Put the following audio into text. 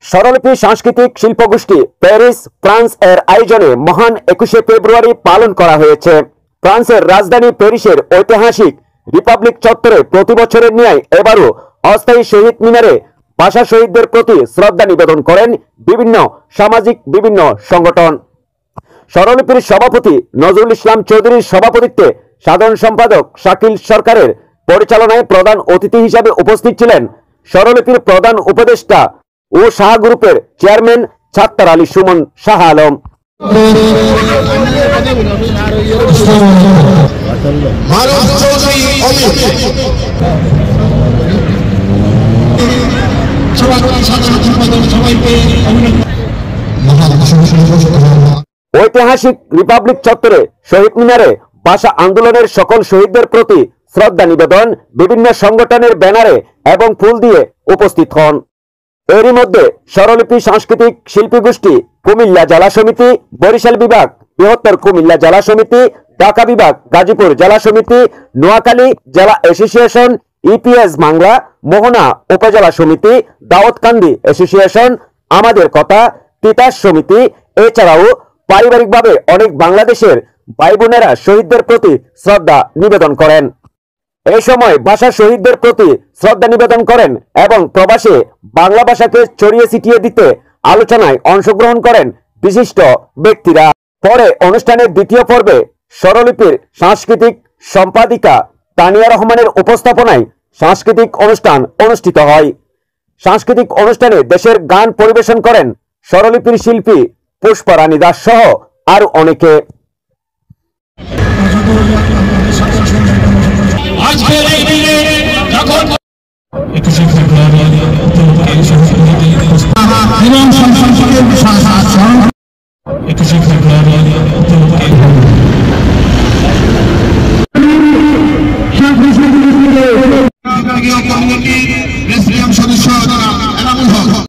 স্বরলিপি সাংস্কৃতিক শিল্পগোষ্ঠী Paris France এর আয়োজনে মহান 21শে ফেব্রুয়ারি পালন করা হয়েছে। ফ্রান্সের রাজধানী প্যারিসের ঐতিহাসিক রিপাবলিক চত্বরে প্রতি বছরের ন্যায় এবারও অস্থায়ী শহীদ মিনারে ভাষা শহীদদের প্রতি শ্রদ্ধা নিবেদন করেন বিভিন্ন সামাজিক সংগঠন। স্বরলিপির সভাপতি নজরুল ইসলাম চৌধুরীর সভাপতিত্বে সাধারণ সম্পাদক শাকিল সরকারের পরিচালনায় প্রধান অতিথি হিসাবে উপস্থিত ছিলেন স্বরলিপির প্রধান উপদেষ্টা ও শাহ গ্রুপের চেয়ারম্যান ছাত্তার আলী সুমন শাহ আলম। ঐতিহাসিক রিপাবলিক চত্বরে শহীদ মিনারে ভাষা আন্দোলনের সকল শহীদদের প্রতি শ্রদ্ধা নিবেদন বিভিন্ন সংগঠনের ব্যানারে এবং ফুল দিয়ে উপস্থিত হন। এরই মধ্যে স্বরলিপি সাংস্কৃতিক শিল্পী গোষ্ঠী কুমিল্লা জেলা সমিতি, বরিশাল বিভাগ বৃহত্তর কুমিল্লা জেলা সমিতি, ঢাকা বিভাগ গাজীপুর জেলা সমিতি, নোয়াখালী জেলা অ্যাসোসিয়েশন, ইপিএস বাংলা, মোহনা উপজেলা সমিতি, দাউদকান্দি অ্যাসোসিয়েশন, আমাদের কথা, তিতাস সমিতি এছাড়াও পারিবারিকভাবে অনেক বাংলাদেশের ভাই বোনেরা শহীদদের প্রতি শ্রদ্ধা নিবেদন করেন। এই সময় ভাষা শহীদদের প্রতি শ্রদ্ধা নিবেদন করেন এবং প্রবাসে বাংলা ভাষাকে ছড়িয়ে ছিটিয়ে দিতে আলোচনায় অংশগ্রহণ করেন বিশিষ্ট ব্যক্তিরা। পরে অনুষ্ঠানের দ্বিতীয় পর্বে স্বরলিপির সাংস্কৃতিক সম্পাদিকা তানিয়া রহমানের উপস্থাপনায় সাংস্কৃতিক অনুষ্ঠান অনুষ্ঠিত হয়। সাংস্কৃতিক অনুষ্ঠানে দেশের গান পরিবেশন করেন স্বরলিপির শিল্পী পুষ্পারানী দাস সহ আরো অনেকে। ফেব্রুয়ারি